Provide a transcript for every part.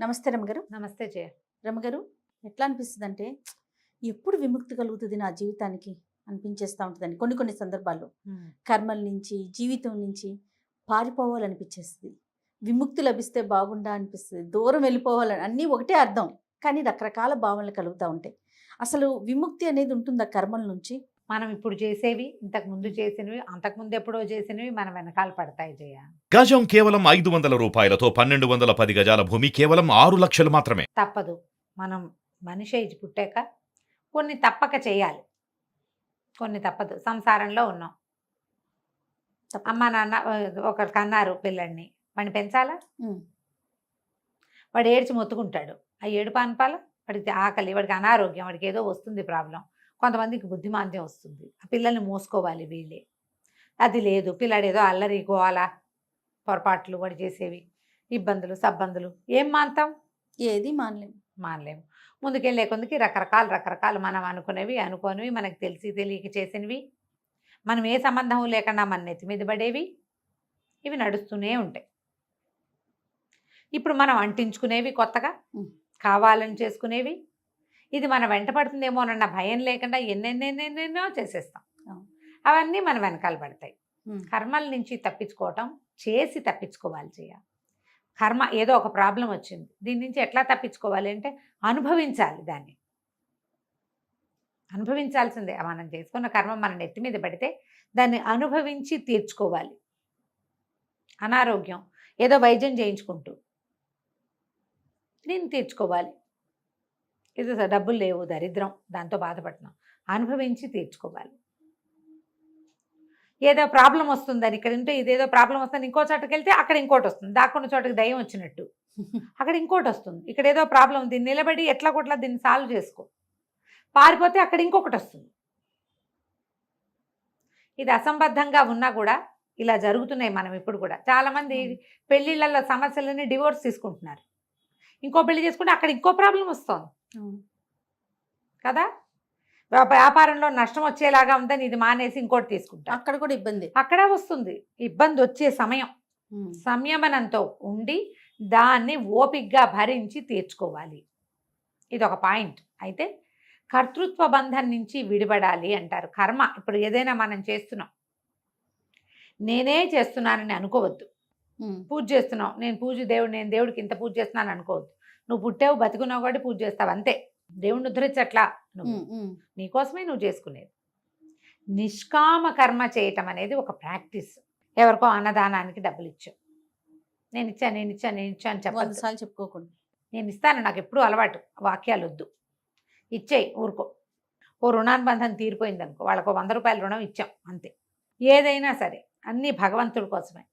నమస్తే రమగారు. నమస్తే జయ. రమగారు, ఎట్లా అనిపిస్తుందంటే ఎప్పుడు విముక్తి కలుగుతుంది నా జీవితానికి అనిపించేస్తూ ఉంటుందండి. కొన్ని కొన్ని సందర్భాల్లో కర్మల నుంచి, జీవితం నుంచి పారిపోవాలనిపించేస్తుంది. విముక్తి లభిస్తే బాగుండా అనిపిస్తుంది. దూరం వెళ్ళిపోవాలని అన్నీ ఒకటే అర్థం, కానీ రకరకాల భావనలు కలుగుతూ ఉంటాయి. అసలు విముక్తి అనేది ఉంటుందా కర్మల నుంచి? మనం ఇప్పుడు చేసేవి, ఇంతకు ముందు చేసినవి, అంతకుముందు ఎప్పుడో చేసినవి మన వెనకాల పడతాయి జయ. గజం కేవలం 500 రూపాయలతో 1210 గజాల భూమి కేవలం 6 లక్షలు మాత్రమే. తప్పదు. మనం మనిషి అయి పుట్టాక కొన్ని తప్పక చేయాలి, కొన్ని తప్పదు. సంసారంలో ఉన్నాం, అమ్మ నాన్న ఒకరికి అన్నారు పిల్లడిని, వాడిని పెంచాలా? వాడు ఏడ్చి మొత్తుకుంటాడు, ఆ ఏడుపు అనపాల. వాడికి ఆకలి, వాడికి అనారోగ్యం, వాడికి ఏదో వస్తుంది ప్రాబ్లం, కొంతమందికి బుద్ధిమాంద్యం వస్తుంది, ఆ పిల్లల్ని మోసుకోవాలి వీళ్ళే. అది లేదు, పిల్లాడు ఏదో అల్లరి గోవాల పొరపాట్లు వాడు చేసేవి, ఇబ్బందులు సబ్బందులు, ఏం మాంతాం? ఏది మానలేము. ముందుకెళ్ళే కొందుకి రకరకాలు మనం అనుకోనివి మనకు తెలిసి తెలియక చేసినవి, మనం ఏ సంబంధం లేకుండా మన నెత్తి మీద పడేవి, ఇవి నడుస్తూనే ఉంటాయి. ఇప్పుడు మనం అంటించుకునేవి, కొత్తగా కావాలని చేసుకునేవి, ఇది మన వెంట పడుతుందేమోనన్న భయం లేకుండా ఎన్నెన్నెన్నెన్నెన్నో చేసేస్తాం. అవన్నీ మన వెనకాల పడతాయి. కర్మల నుంచి తప్పించుకోవటం, చేసి తప్పించుకోవాలి చేయ. కర్మ ఏదో ఒక ప్రాబ్లం వచ్చింది, దీని నుంచి ఎట్లా తప్పించుకోవాలి అంటే అనుభవించాలి. దాన్ని అనుభవించాల్సిందే. మనం చేసుకున్న కర్మ మన నెత్తి మీద పడితే దాన్ని అనుభవించి తీర్చుకోవాలి. అనారోగ్యం ఏదో వైద్యం చేయించుకుంటూ దీన్ని తీర్చుకోవాలి. ఇది డబ్బులు లేవు, దరిద్రం, దాంతో బాధపడుతున్నాం, అనుభవించి తీర్చుకోవాలి. ఏదో ప్రాబ్లం వస్తుందని ఇక్కడ ఉంటే ఇదేదో ప్రాబ్లం వస్తుంది, ఇంకో చోటకి వెళ్తే అక్కడ ఇంకోటి వస్తుంది, దాక్కున్న చోటకి దయ్యం వచ్చినట్టు అక్కడ ఇంకోటి వస్తుంది. ఇక్కడ ఏదో ప్రాబ్లం, దీన్ని నిలబడి ఎట్లా కొట్లా దీన్ని సాల్వ్ చేసుకో, పారిపోతే అక్కడ ఇంకొకటి వస్తుంది. ఇది అసంబద్ధంగా ఉన్నా కూడా ఇలా జరుగుతున్నాయి. మనం ఇప్పుడు కూడా చాలామంది పెళ్ళిళ్ళల్లో సమస్యలని డివోర్స్ తీసుకుంటున్నారు, ఇంకో పెళ్లి చేసుకుంటే అక్కడ ఇంకో ప్రాబ్లం వస్తుంది కదా. వ్యాపారంలో నష్టం వచ్చేలాగా ఉందని ఇది మానేసి ఇంకోటి తీసుకుంటా, అక్కడ కూడా ఇబ్బంది, అక్కడ వస్తుంది ఇబ్బంది. వచ్చే సంయమనంతో ఉండి దాన్ని ఓపికగా భరించి తీర్చుకోవాలి. ఇది ఒక పాయింట్. అయితే కర్తృత్వ బంధం నుంచి విడిపడాలి అంటారు. కర్మ ఇప్పుడు ఏదైనా మనం చేస్తున్నాం, నేనే చేస్తున్నానని అనుకోవద్దు. పూజ చేస్తున్నావు, నేను దేవుడికి ఇంత పూజ చేస్తున్నాను అనుకోవద్దు. నువ్వు పుట్టావు, బతుకున్నావు కాబట్టి పూజ చేస్తావు, అంతే. దేవుడిని ఉద్ధరించట్లా, నువ్వు నీకోసమే నువ్వు చేసుకునేది. నిష్కామ కర్మ చేయటం అనేది ఒక ప్రాక్టీస్. ఎవరికో అన్నదానానికి డబ్బులు ఇచ్చావు, నేను ఇచ్చాను అని చెప్పాలి, చెప్పుకోకుండా నేను ఇస్తాను, నాకు ఎప్పుడూ అలవాటు, వాక్యాలు వద్దు, ఇచ్చేయి ఊరుకో. ఓ రుణానుబంధం తీరిపోయింది అనుకో, వాళ్ళకు 100 రూపాయల రుణం ఇచ్చాం, అంతే. ఏదైనా సరే అన్నీ భగవంతుడి కోసమే.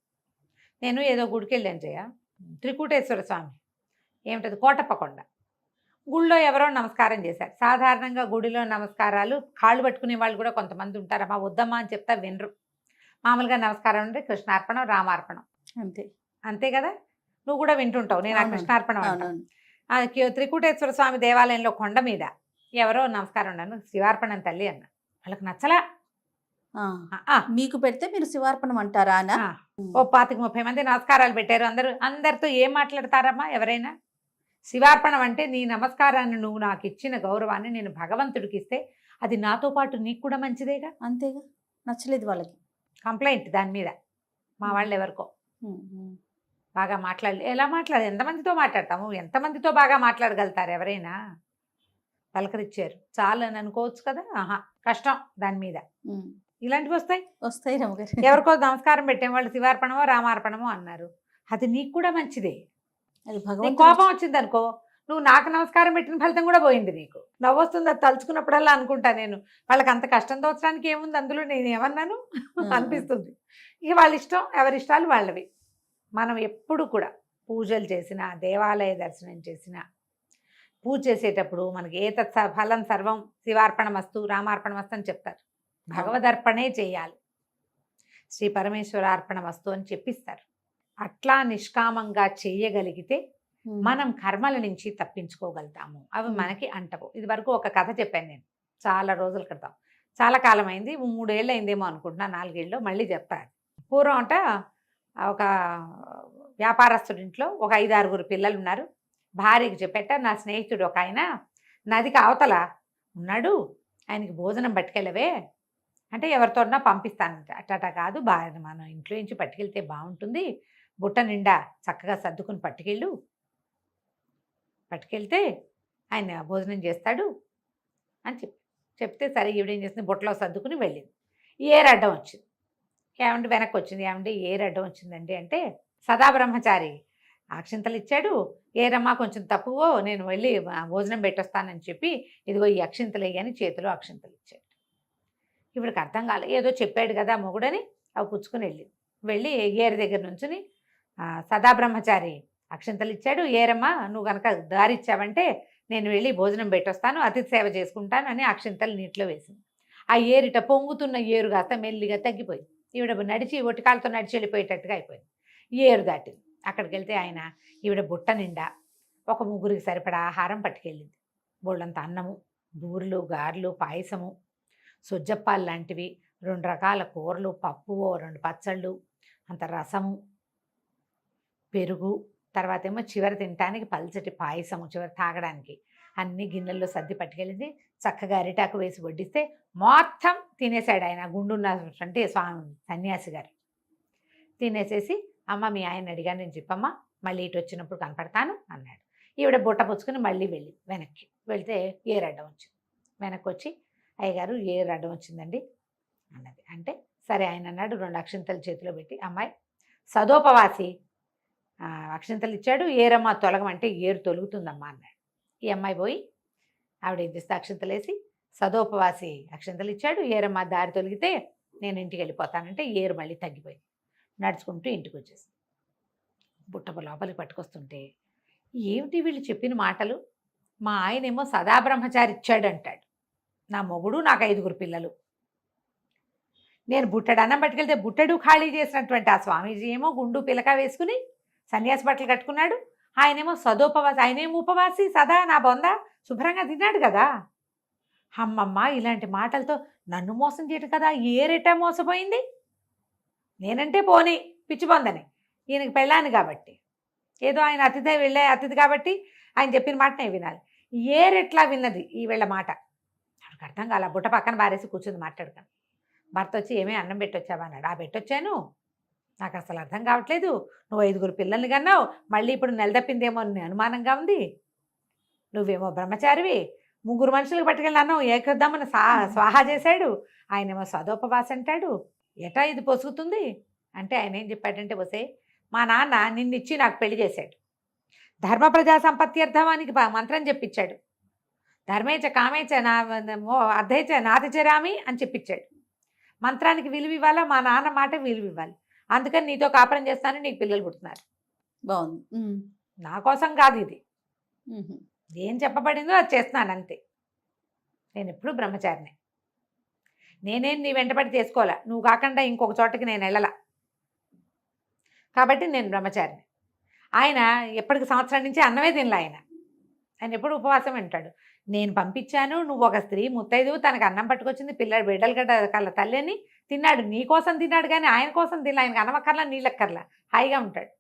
నేను ఏదో గుడికి వెళ్ళాను జయ, త్రికూటేశ్వర స్వామి, ఏమిటది, కోటప్పకొండ. గుళ్ళో ఎవరో నమస్కారం చేశారు. సాధారణంగా గుడిలో నమస్కారాలు కాళ్ళు పట్టుకునే వాళ్ళు కూడా కొంతమంది ఉంటారు, అమ్మా వద్దమ్మా అని చెప్తా వినరు. మామూలుగా నమస్కారం అంటే కృష్ణార్పణం, రామార్పణం, అంతే కదా. నువ్వు కూడా వింటుంటావు, నేను ఆ కృష్ణార్పణం అంటాను. త్రికూటేశ్వర స్వామి దేవాలయంలో కొండ మీద ఎవరో నమస్కారం ఉన్నాను, శివార్పణం తల్లి అన్న. వాళ్ళకి నచ్చలా. మీకు పెడితే మీరు శివార్పణం అంటారా అన్న? ఓ 25-30 మంది నమస్కారాలు పెట్టారు. అందరితో ఏం మాట్లాడతారమ్మా ఎవరైనా? శివార్పణం అంటే నీ నమస్కారాన్ని, నువ్వు నాకు ఇచ్చిన గౌరవాన్ని నేను భగవంతుడికి ఇస్తే అది నాతో పాటు నీకు కూడా మంచిదేగా. అంతేగా. నచ్చలేదు వాళ్ళకి, కంప్లైంట్ దాని మీద. మా వాళ్ళు ఎవరికో బాగా ఎలా ఎంతమందితో మాట్లాడతాము, ఎంతమందితో బాగా మాట్లాడగలుగుతారు ఎవరైనా? పలకరిచ్చారు చాలు అని అనుకోవచ్చు కదా. కష్టం దాని మీద. ఇలాంటివి వస్తాయి రమగారు. ఎవరికో నమస్కారం పెట్టే వాళ్ళు శివార్పణమో రామార్పణమో అన్నారు, అది నీకు కూడా మంచిదే. అది కోపం వచ్చింది అనుకో, నువ్వు నాకు నమస్కారం పెట్టిన ఫలితం కూడా పోయింది నీకు. నవ్వొస్తుంది అది తలుచుకున్నప్పుడల్లా అనుకుంటా నేను, వాళ్ళకి అంత కష్టం తోచడానికి ఏముంది అందులో, నేను ఏమన్నాను అనిపిస్తుంది. ఇక వాళ్ళ ఇష్టం, ఎవరి ఇష్టాలు వాళ్ళవి. మనం ఎప్పుడు కూడా పూజలు చేసినా, దేవాలయ దర్శనం చేసినా, పూజ చేసేటప్పుడు మనకి ఏతత్ ఫలం సర్వం శివార్పణమస్తు రామార్పణమస్తు అని చెప్తారు. భగవదర్పణే చేయాలి, శ్రీ పరమేశ్వరార్పణమస్తు అని చెప్పిస్తారు. అట్లా నిష్కామంగా చేయగలిగితే మనం కర్మల నుంచి తప్పించుకోగలుగుతాము. అవి మనకి అంటవు. ఇది వరకు ఒక కథ చెప్పాను నేను చాలా రోజుల క్రితం, చాలా కాలం అయింది, 3 ఏళ్ళు అయిందేమో అనుకుంటున్నా, 4 ఏళ్ళు మళ్ళీ చెప్తాను. పూర్వం ఒక వ్యాపారస్తుడింట్లో ఒక 5-6 పిల్లలు ఉన్నారు. భార్యకి చెప్పేట నా స్నేహితుడు ఒక ఆయన నదికి అవతల ఉన్నాడు, ఆయనకి భోజనం పట్టుకెళ్ళవే అంటే ఎవరితోన్నా పంపిస్తానంట. అట్ట కాదు, భార్య మనం ఇంట్లో నుంచి పట్టుకెళ్తే బాగుంటుంది, బుట్ట నిండా చక్కగా సర్దుకుని పట్టుకెళ్తే ఆయన భోజనం చేస్తాడు అని చెప్తే సరే ఈవిడేం చేసింది, బుట్టలో సర్దుకుని వెళ్ళింది. ఏరు అడ్డం వచ్చింది. ఏమంటే వెనక్కి వచ్చింది. ఏమంటే ఏరు అడ్డం వచ్చిందండి అంటే సదాబ్రహ్మచారి అక్షింతలు ఇచ్చాడు. ఏరమ్మా కొంచెం తక్కువ, నేను వెళ్ళి భోజనం పెట్టొస్తానని చెప్పి ఇదిగో ఈ అక్షింతలు వేయని చేతిలో అక్షింతలు ఇచ్చాడు. ఇవిడికి అర్థం కాలేదు, ఏదో చెప్పాడు కదా మొగుడని అవి పుచ్చుకుని వెళ్ళి ఏరు దగ్గర నుంచుని సదాబ్రహ్మచారి అక్షింతలు ఇచ్చాడు. ఏరమ్మా నువ్వు కనుక దారి ఇచ్చావంటే నేను వెళ్ళి భోజనం పెట్టొస్తాను, అతిథి సేవ చేసుకుంటాను అని అక్షింతలు నీటిలో వేసింది. ఆ ఏరిట పొంగుతున్న ఏరు కాస్త మెల్లిగా తగ్గిపోయింది. ఈవిడ నడిచి ఒటికాలతో నడిచి వెళ్ళిపోయేటట్టుగా అయిపోయింది. ఏరు దాటింది. అక్కడికి వెళ్తే ఆయన ఈవిడ బుట్ట నిండా ఒక ముగ్గురికి సరిపడా ఆహారం పట్టుకెళ్ళింది. బోళ్ళంత అన్నము, బూరెలు, గారెలు, పాయసము, సొజ్జప్పాలు లాంటివి, 2 రకాల కూరలు, పప్పు, 2 పచ్చళ్ళు, అంత రసము, పెరుగు, తర్వాత ఏమో చివరి తినటానికి పల్చటి పాయసము, చివరి తాగడానికి అన్ని గిన్నెల్లో సర్ది పట్టుకెళ్ళింది. చక్కగా అరిటాకు వేసి వడ్డిస్తే మొత్తం తినేశాడు ఆయన. గుండున్నటువంటి సన్యాసి గారు తినేసేసి, అమ్మ మీ ఆయన అడిగాను నేను చెప్పమ్మా, మళ్ళీ ఇటు వచ్చినప్పుడు కనపడతాను అన్నాడు. ఈవిడ బుట్ట పుచ్చుకుని మళ్ళీ వెనక్కి వెళ్తే ఏరు అడ్డం వచ్చింది. వెనక్కి వచ్చి అయ్యగారు ఏరు అడ్డం వచ్చిందండి అన్నది. అంటే సరే ఆయన అన్నాడు, 2 అక్షింతలు చేతిలో పెట్టి, అమ్మాయి సదోపవాసి అక్షింతలు ఇచ్చాడు, ఏరమ్మ తొలగమంటే ఏరు తొలుగుతుందమ్మా అన్నాడు. ఈ అమ్మాయి పోయి ఆవిడ ఏం చేస్తే అక్షింతలు వేసి, సదోపవాసి అక్షింతలు ఇచ్చాడు, ఏరమ్మ దారి తొలిగితే నేను ఇంటికి వెళ్ళిపోతానంటే ఏరు మళ్ళీ తగ్గిపోయింది. నడుచుకుంటూ ఇంటికి వచ్చేసింది. బుట్ట లోపలికి పట్టుకొస్తుంటే ఏమిటి వీళ్ళు చెప్పిన మాటలు, మా ఆయనేమో సదాబ్రహ్మచారి ఇచ్చాడు అంటాడు, నా మొగుడు, నాకు 5 పిల్లలు, నేను బుట్టడు అన్నం పట్టుకెళ్తే బుట్టడు ఖాళీ చేసినటువంటి ఆ స్వామీజీ ఏమో గుండు పిలక వేసుకుని సన్యాసి బట్టలు కట్టుకున్నాడు, ఆయనేమో సదోపవాసి, ఆయనేమో ఉపవాసి, సదా నా బొంద శుభ్రంగా తిన్నాడు కదా. అమ్మమ్మ ఇలాంటి మాటలతో నన్ను మోసం చేయడు కదా, ఏరెట్టా మోసపోయింది. నేనంటే పోనీ పిచ్చి బొందని, ఈయనకి పెళ్ళాను కాబట్టి, ఏదో ఆయన వెళ్ళే అతిథి కాబట్టి ఆయన చెప్పిన మాట నేను వినాలి. ఏరెట్లా విన్నది ఈ వీళ్ళ మాట, నాకు అర్థం కాల. బుట్ట పక్కన బారేసి కూర్చుంది మాట్లాడుకొని. భర్త వచ్చి ఏమీ అన్నం పెట్టొచ్చావా అన్నాడు. పెట్టొచ్చాను, నాకు అసలు అర్థం కావట్లేదు, నువ్వు 5 పిల్లల్ని కన్నావు, మళ్ళీ ఇప్పుడు నెలదప్పిందేమో అని అనుమానంగా ఉంది, నువ్వేమో బ్రహ్మచారివి, 3 మనుషులకు పట్టుకెళ్ళి అన్నావు ఏకద్దామని స్వాహా చేశాడు, ఆయనేమో సదోపవాసి అంటాడు, ఎటా ఇది పొసుగుతుంది అంటే ఆయన ఏం చెప్పాడంటే, వసే మా నాన్న నిన్నిచ్చి నాకు పెళ్లి చేశాడు, ధర్మ ప్రజా సంపత్త్యర్థమానికి మంత్రం చెప్పించాడు, ధర్మేచ కామేచ నా అర్ధేచ నాతిచరామి అని చెప్పించాడు. మంత్రానికి విలువ ఇవ్వాలా, మా నాన్న మాట విలువ ఇవ్వాలి, అందుకని నీతో కాపురం చేస్తాను, నీకు పిల్లలు పుడుతున్నారు. బాగుంది. నా కోసం కాదు ఇది, ఏం చెప్పబడిందో అది చేస్తున్నాను అంతే. నేను ఎప్పుడు బ్రహ్మచారినే, నేనేం నీ వెంటబడి చేసుకోవాలా, నువ్వు కాకుండా ఇంకొక చోటకి నేను వెళ్ళాల, కాబట్టి నేను బ్రహ్మచారిని. ఆయన ఎప్పటికి సంవత్సరం నుంచి అన్నమే తినలే. ఆయన ఎప్పుడు ఉపవాసం వింటాడు. నేను పంపించాను, నువ్వు ఒక స్త్రీ ముత్తైదు, తనకు అన్నం పట్టుకొచ్చింది, బిడ్డలు గడ్డ కళ్ళ తల్లిని తిన్నాడు, నీ కోసం తిన్నాడు కానీ ఆయన కోసం తినలే. ఆయనకు అన్నమక్కర్లా నీళ్ళక్కర్లా, హాయిగా ఉంటాడు.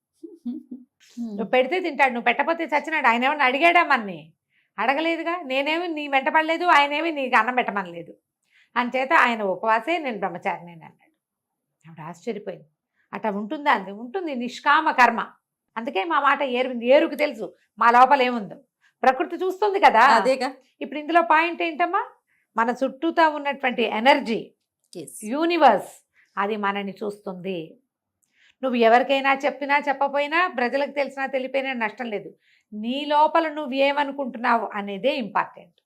నువ్వు పెడితే తింటాడు, నువ్వు పెట్టకపోతే చచ్చినాడు. ఆయన ఏమన్నా అడిగాడా మన్ని? అడగలేదుగా. నేనేమి నీ వెంటపడలేదు, ఆయనేమి నీకు అన్నం పెట్టమనలేదు. అంచేత ఆయన ఉపవాసే, నేను బ్రహ్మచారిని అన్నాడు. ఆవిడ ఆశ్చర్యపోయింది. అట్లా ఉంటుందా అంది. ఉంటుంది, నిష్కామ కర్మ. అందుకే మా మాట ఏరుకు తెలుసు మా లోపల ఏముందో, ప్రకృతి చూస్తుంది కదా. అదేగా. ఇప్పుడు ఇందులో పాయింట్ ఏంటమ్మా, మన చుట్టూతా ఉన్నటువంటి ఎనర్జీ, యూనివర్స్, అది మనని చూస్తుంది. నువ్వు ఎవరికైనా చెప్పినా చెప్పపోయినా, ప్రజలకు తెలిసినా తెలిపోయినా నష్టం లేదు. నీ లోపల నువ్వు ఏమనుకుంటున్నావు అనేదే ఇంపార్టెంట్.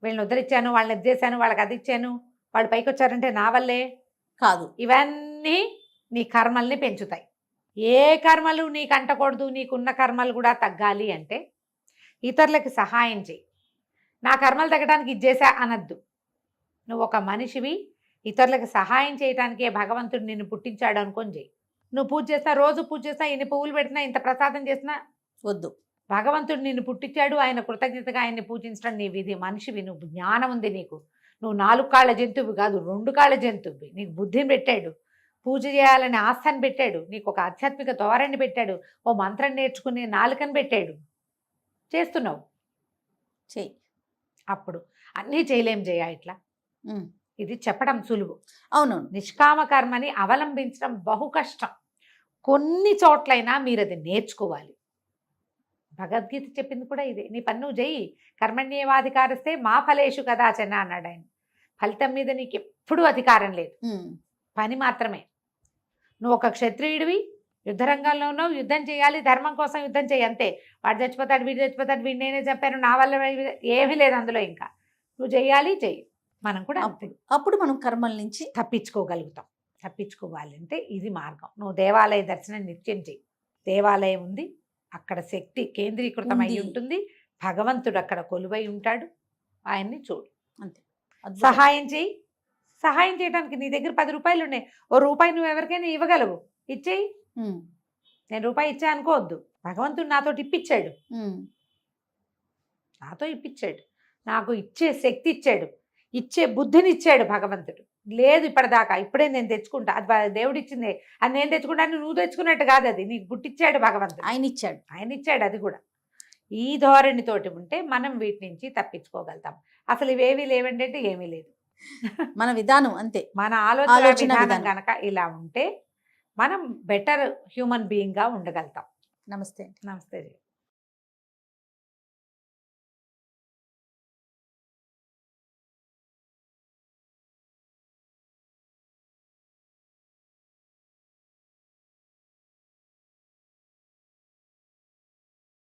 వీళ్ళని ఉద్ధరించాను, వాళ్ళని ఇది చేశాను, వాళ్ళకి అది ఇచ్చాను, వాళ్ళు పైకి వచ్చారంటే నా వల్లే కాదు. ఇవన్నీ నీ కర్మల్ని పెంచుతాయి. ఏ కర్మలు నీకు అంటకూడదు, నీకున్న కర్మలు కూడా తగ్గాలి అంటే ఇతరులకి సహాయం చేయి. నా కర్మలు తగ్గడానికి ఇది చేశా అనద్దు. నువ్వు ఒక మనిషివి, ఇతరులకు సహాయం చేయడానికే భగవంతుడు నిన్ను పుట్టించాడు అనుకొని చేయి. నువ్వు పూజ చేస్తా, రోజు పూజ చేస్తా, ఇన్ని పువ్వులు పెట్టినా, ఇంత ప్రసాదం చేసినా వద్దు. భగవంతుడు నిన్ను పుట్టించాడు, ఆయన కృతజ్ఞతగా ఆయన్ని పూజించడం నీ విధి. మనిషివి నువ్వు, జ్ఞానం ఉంది నీకు. నువ్వు 4 కాళ్ళ జంతువు కాదు, 2 కాళ్ళ జంతువువి. నీకు బుద్ధిని పెట్టాడు, పూజ చేయాలని ఆస్థాన్ని పెట్టాడు, నీకు ఒక ఆధ్యాత్మిక ధోరణి పెట్టాడు, ఓ మంత్రం నేర్చుకునే నాలుకని పెట్టాడు. చేస్తున్నావు. చెయ్యి. అప్పుడు అన్నీ చేయలేం జయ ఇట్లా. ఉమ్. ఇది చెప్పడం సులువు, అవునవును. నిష్కామ కర్మని అవలంబించడం బహు కష్టం. కొన్ని చోట్లైనా మీరు అది నేర్చుకోవాలి. భగవద్గీత చెప్పింది కూడా ఇదే, నీ పని నువ్వు చెయ్యి. కర్మణ్యేవాధికారిస్తే మా ఫలేషు కదాచన అన్నాడు ఆయన. ఫలితం మీద నీకు ఎప్పుడూ అధికారం లేదు, ఉమ్. పని మాత్రమే. నువ్వు ఒక క్షత్రియుడివి, యుద్ధరంగంలో ఉన్నావు, యుద్ధం చేయాలి, ధర్మం కోసం యుద్ధం చేయి అంతే. వాడు చచ్చిపోతాడు, వీడు చచ్చిపోతాడు, వీడు నేనే చెప్పాను, నా వల్ల ఏమీ లేదు అందులో. ఇంకా నువ్వు చెయ్యాలి, చెయ్యి. మనం కూడా అంతే. అప్పుడు మనం కర్మల నుంచి తప్పించుకోగలుగుతాం. తప్పించుకోవాలంటే ఇది మార్గం. నువ్వు దేవాలయ దర్శనం నిత్యం చెయ్యి. దేవాలయం ఉంది, అక్కడ శక్తి కేంద్రీకృతం అయి ఉంది. ఉంటుంది, భగవంతుడు అక్కడ కొలువై ఉంటాడు, ఆయన్ని చూడు. అంతే. అద్భుతం. సహాయం చెయ్యి. సహాయం చేయడానికి నీ దగ్గర 10 రూపాయలు ఉన్నాయి, ఓ రూపాయి నువ్వు ఎవరికైనా ఇవ్వగలవు, ఇచ్చేయి. ఉమ్. నేను రూపాయి ఇచ్చా అనుకోవద్దు, భగవంతుడు నాతో ఇప్పించాడు, ఉమ్. నాతో ఇప్పించాడు, నాకు ఇచ్చే శక్తి ఇచ్చాడు, ఇచ్చే బుద్ధిని ఇచ్చాడు భగవంతుడు. లేదు ఇప్పటిదాకా, ఇప్పుడే నేను తెచ్చుకుంటా, అది దేవుడు ఇచ్చిందే, అది నేను తెచ్చుకుంటాను, నువ్వు తెచ్చుకున్నట్టు కాదు, అది నీకు పుట్టించాడు భగవంతుడు, ఆయన ఇచ్చాడు. ఆయన ఇచ్చాడు. అది కూడా ఈ ధోరణితోటి ఉంటే మనం వీటి నుంచి తప్పించుకోగలుగుతాం. అసలు ఇవేవి లేవండి అంటే ఏమీ లేదు. మన విధానం అంతే. మన ఆలోచన ఆలోచన విధానం విధానం. కనుక ఇలా ఉంటే మనం బెటర్ హ్యూమన్ బీయింగ్గా ఉండగలుగుతాం. నమస్తే. నమస్తే.